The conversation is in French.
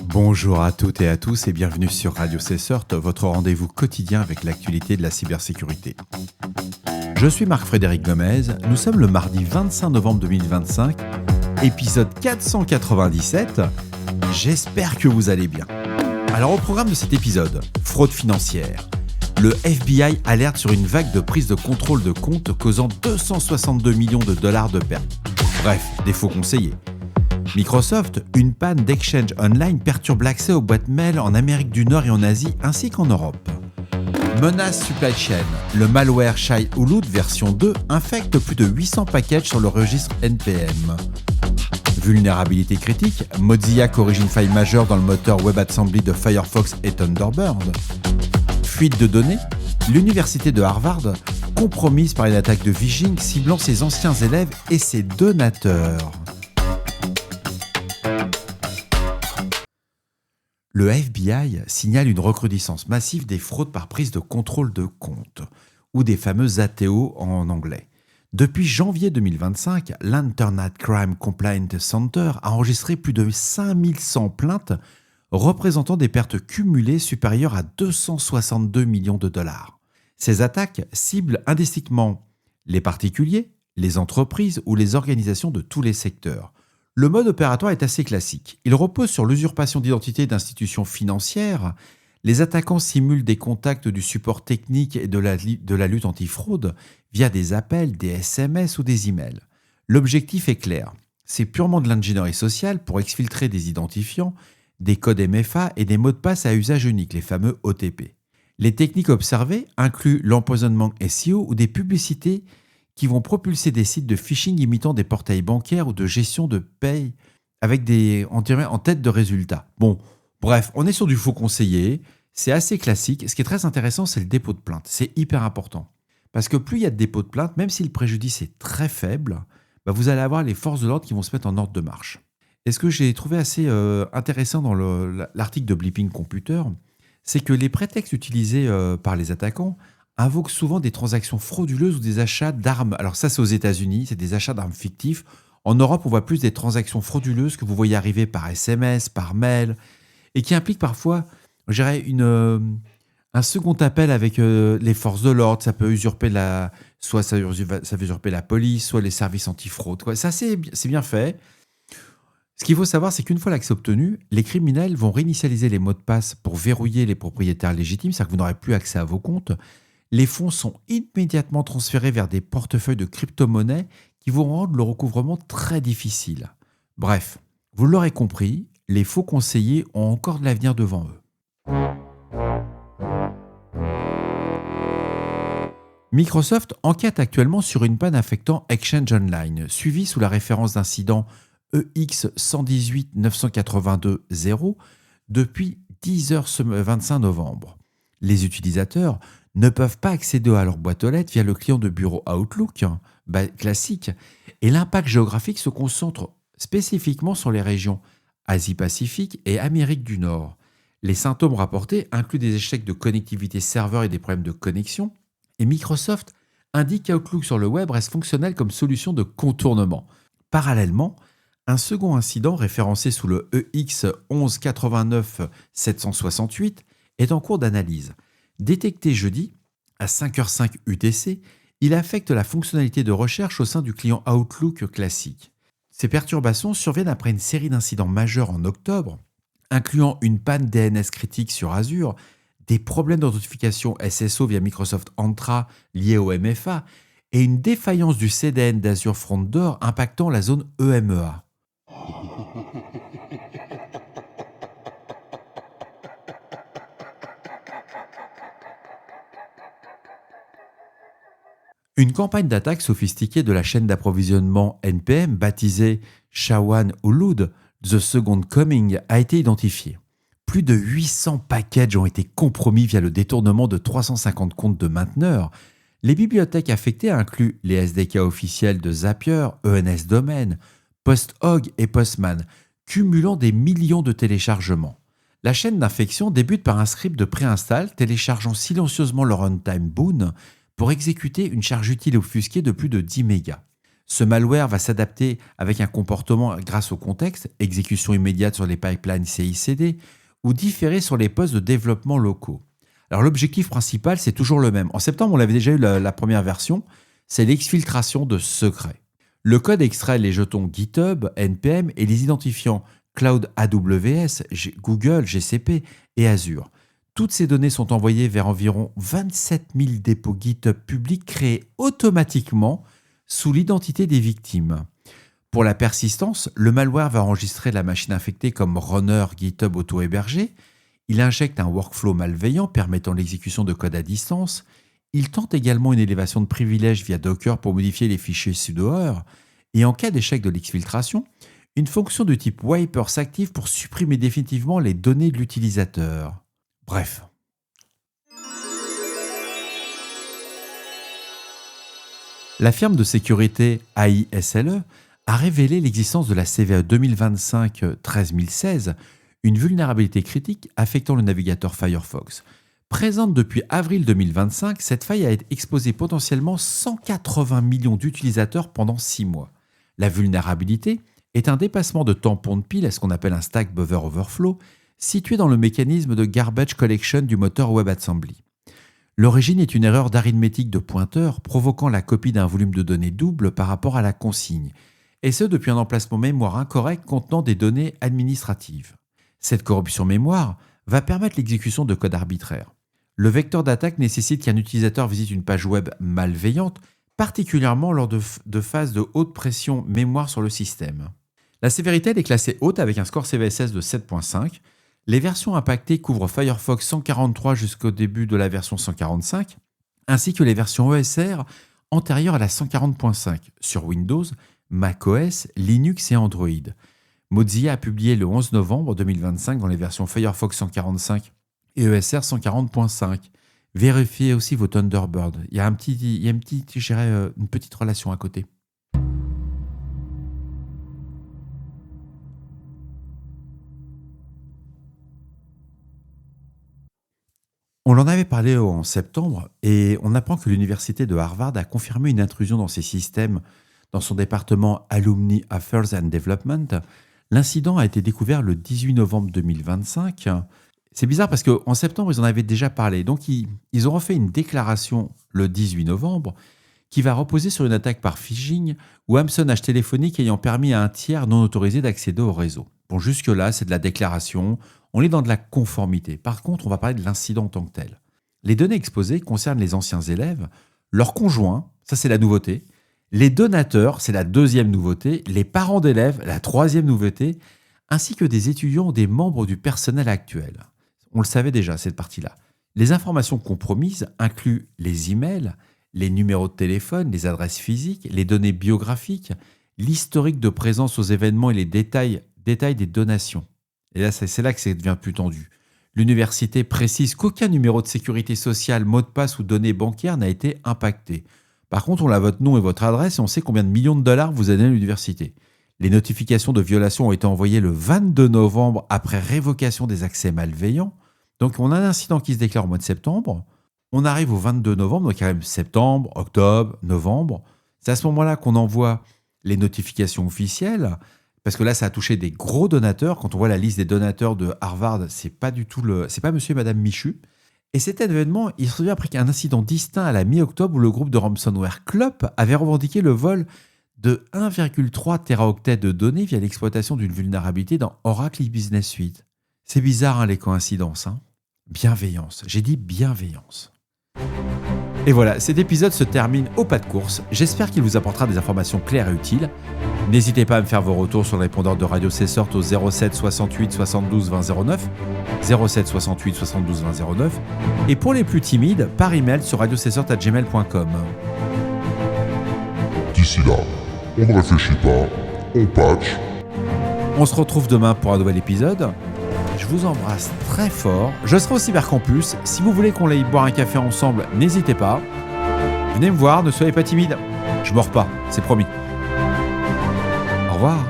Bonjour à toutes et à tous et bienvenue sur Radio CSERT, votre rendez-vous quotidien avec l'actualité de la cybersécurité. Je suis Marc-Frédéric Gomez, nous sommes le mardi 25 novembre 2025, épisode 497. J'espère que vous allez bien. Alors au programme de cet épisode, fraude financière. Le FBI alerte sur une vague de prise de contrôle de comptes causant 262 millions de dollars de pertes. Bref, des faux conseillers. Microsoft, une panne d'Exchange Online perturbe l'accès aux boîtes mail en Amérique du Nord et en Asie ainsi qu'en Europe. Menace supply chain, le malware Shai-Hulud version 2 infecte plus de 800 packages sur le registre NPM. Vulnérabilité critique, Mozilla corrige une faille majeure dans le moteur WebAssembly de Firefox et Thunderbird. Fuite de données, l'université de Harvard compromise par une attaque de phishing ciblant ses anciens élèves et ses donateurs. Le FBI signale une recrudescence massive des fraudes par prise de contrôle de compte, ou des fameux ATO en anglais. Depuis janvier 2025, l'Internet Crime Complaint Center a enregistré plus de 5100 plaintes représentant des pertes cumulées supérieures à 262 millions de dollars. Ces attaques ciblent indistinctement les particuliers, les entreprises ou les organisations de tous les secteurs. Le mode opératoire est assez classique. Il repose sur l'usurpation d'identité d'institutions financières. Les attaquants simulent des contacts du support technique et de la lutte antifraude via des appels, des SMS ou des emails. L'objectif est clair. C'est purement de l'ingénierie sociale pour exfiltrer des identifiants, des codes MFA et des mots de passe à usage unique, les fameux OTP. Les techniques observées incluent l'empoisonnement SEO ou des publicités qui vont propulser des sites de phishing imitant des portails bancaires ou de gestion de paye avec en tête de résultats. Bon, bref, on est sur du faux conseiller, c'est assez classique. Ce qui est très intéressant, c'est le dépôt de plainte. C'est hyper important. Parce que plus il y a de dépôts de plainte, même si le préjudice est très faible, vous allez avoir les forces de l'ordre qui vont se mettre en ordre de marche. Et ce que j'ai trouvé assez intéressant dans l'article de Bleeping Computer, c'est que les prétextes utilisés par les attaquants invoquent souvent des transactions frauduleuses ou des achats d'armes. Alors ça, c'est aux États-Unis, c'est des achats d'armes fictifs. En Europe, on voit plus des transactions frauduleuses que vous voyez arriver par SMS, par mail, et qui impliquent parfois, je dirais, un second appel avec les forces de l'ordre. Ça peut usurper soit ça va usurper la police, soit les services antifraude, quoi. Ça, c'est bien fait. Ce qu'il faut savoir, c'est qu'une fois l'accès obtenu, les criminels vont réinitialiser les mots de passe pour verrouiller les propriétaires légitimes, c'est-à-dire que vous n'aurez plus accès à vos comptes. Les fonds sont immédiatement transférés vers des portefeuilles de crypto-monnaies qui vont rendre le recouvrement très difficile. Bref, vous l'aurez compris, les faux conseillers ont encore de l'avenir devant eux. Microsoft enquête actuellement sur une panne affectant Exchange Online, suivie sous la référence d'incident EX 118-982-0 depuis 10h 25 novembre. Les utilisateurs ne peuvent pas accéder à leur boîte aux lettres via le client de bureau Outlook classique, et l'impact géographique se concentre spécifiquement sur les régions Asie-Pacifique et Amérique du Nord. Les symptômes rapportés incluent des échecs de connectivité serveur et des problèmes de connexion, et Microsoft indique qu'Outlook sur le web reste fonctionnel comme solution de contournement. Parallèlement, un second incident référencé sous le EX 1189-768 est en cours d'analyse. Détecté jeudi, à 5h05 UTC, il affecte la fonctionnalité de recherche au sein du client Outlook classique. Ces perturbations surviennent après une série d'incidents majeurs en octobre, incluant une panne DNS critique sur Azure, des problèmes d'authentification SSO via Microsoft Entra liés au MFA et une défaillance du CDN d'Azure Front Door impactant la zone EMEA. Une campagne d'attaque sophistiquée de la chaîne d'approvisionnement NPM, baptisée Shai-Hulud, The Second Coming, a été identifiée. Plus de 800 packages ont été compromis via le détournement de 350 comptes de mainteneurs. Les bibliothèques affectées incluent les SDK officiels de Zapier, ENS Domain, PostHog et Postman, cumulant des millions de téléchargements. La chaîne d'infection débute par un script de préinstall téléchargeant silencieusement le runtime Boon pour exécuter une charge utile offusquée de plus de 10 mégas. Ce malware va s'adapter avec un comportement grâce au contexte, exécution immédiate sur les pipelines CI/CD ou différer sur les postes de développement locaux. Alors l'objectif principal, c'est toujours le même. En septembre, on avait déjà eu la première version, c'est l'exfiltration de secrets. Le code extrait les jetons GitHub, NPM et les identifiants Cloud AWS, Google, GCP et Azure. Toutes ces données sont envoyées vers environ 27 000 dépôts GitHub publics créés automatiquement sous l'identité des victimes. Pour la persistance, le malware va enregistrer la machine infectée comme runner GitHub auto-hébergé. Il injecte un workflow malveillant permettant l'exécution de code à distance. Il tente également une élévation de privilèges via Docker pour modifier les fichiers sudo-R. Et en cas d'échec de l'exfiltration, une fonction de type wiper s'active pour supprimer définitivement les données de l'utilisateur. Bref. La firme de sécurité AISLE a révélé l'existence de la CVE 2025-13016, une vulnérabilité critique affectant le navigateur Firefox. Présente depuis avril 2025, cette faille a été exposée potentiellement 180 millions d'utilisateurs pendant 6 mois. La vulnérabilité est un dépassement de tampon de pile à ce qu'on appelle un stack buffer overflow, situé dans le mécanisme de garbage collection du moteur WebAssembly. L'origine est une erreur d'arithmétique de pointeur provoquant la copie d'un volume de données double par rapport à la consigne, et ce depuis un emplacement mémoire incorrect contenant des données administratives. Cette corruption mémoire va permettre l'exécution de code arbitraire. Le vecteur d'attaque nécessite qu'un utilisateur visite une page web malveillante, particulièrement lors de phases de haute pression mémoire sur le système. La sévérité est classée haute avec un score CVSS de 7.5. Les versions impactées couvrent Firefox 143 jusqu'au début de la version 145, ainsi que les versions ESR antérieures à la 140.5 sur Windows, macOS, Linux et Android. Mozilla a publié le 11 novembre 2025 dans les versions Firefox 145 et ESR 140.5. Vérifiez aussi vos Thunderbird. Il y a une petite relation à côté. On en avait parlé en septembre et on apprend que l'université de Harvard a confirmé une intrusion dans ses systèmes dans son département Alumni Affairs and Development. L'incident a été découvert le 18 novembre 2025. C'est bizarre parce qu'en septembre, ils en avaient déjà parlé. Donc, ils ont refait une déclaration le 18 novembre qui va reposer sur une attaque par phishing ou hameçonnage téléphonique ayant permis à un tiers non autorisé d'accéder au réseau. Bon, jusque-là, c'est de la déclaration. On est dans de la conformité. Par contre, on va parler de l'incident en tant que tel. Les données exposées concernent les anciens élèves, leurs conjoints, ça c'est la nouveauté, les donateurs, c'est la deuxième nouveauté, les parents d'élèves, la troisième nouveauté, ainsi que des étudiants ou des membres du personnel actuel. On le savait déjà, cette partie-là. Les informations compromises incluent les emails, les numéros de téléphone, les adresses physiques, les données biographiques, l'historique de présence aux événements et les détails des donations. Et là, c'est là que ça devient plus tendu. L'université précise qu'aucun numéro de sécurité sociale, mot de passe ou données bancaires n'a été impacté. Par contre, on a votre nom et votre adresse et on sait combien de millions de dollars vous avez donné à l'université. Les notifications de violation ont été envoyées le 22 novembre après révocation des accès malveillants. Donc, on a un incident qui se déclare au mois de septembre. On arrive au 22 novembre, donc il y a même septembre, octobre, novembre. C'est à ce moment-là qu'on envoie les notifications officielles. Parce que là, ça a touché des gros donateurs. Quand on voit la liste des donateurs de Harvard, c'est pas monsieur et madame Michu. Et cet événement, il se revient après qu'un incident distinct à la mi-octobre où le groupe de ransomware Clop avait revendiqué le vol de 1,3 teraoctets de données via l'exploitation d'une vulnérabilité dans Oracle e-Business Suite. C'est bizarre, hein, les coïncidences. Hein. Bienveillance. J'ai dit bienveillance. Et voilà, cet épisode se termine au pas de course. J'espère qu'il vous apportera des informations claires et utiles. N'hésitez pas à me faire vos retours sur le répondeur de Radio Cessort au 07 68 72 20 09, 07 68 72 20 09, et pour les plus timides, par email sur radiocessort@gmail.com. D'ici là, on ne réfléchit pas, on patch. On se retrouve demain pour un nouvel épisode. Je vous embrasse très fort. Je serai au Cybercampus. Si vous voulez qu'on aille boire un café ensemble, n'hésitez pas. Venez me voir, ne soyez pas timide. Je mords pas, c'est promis. Au revoir.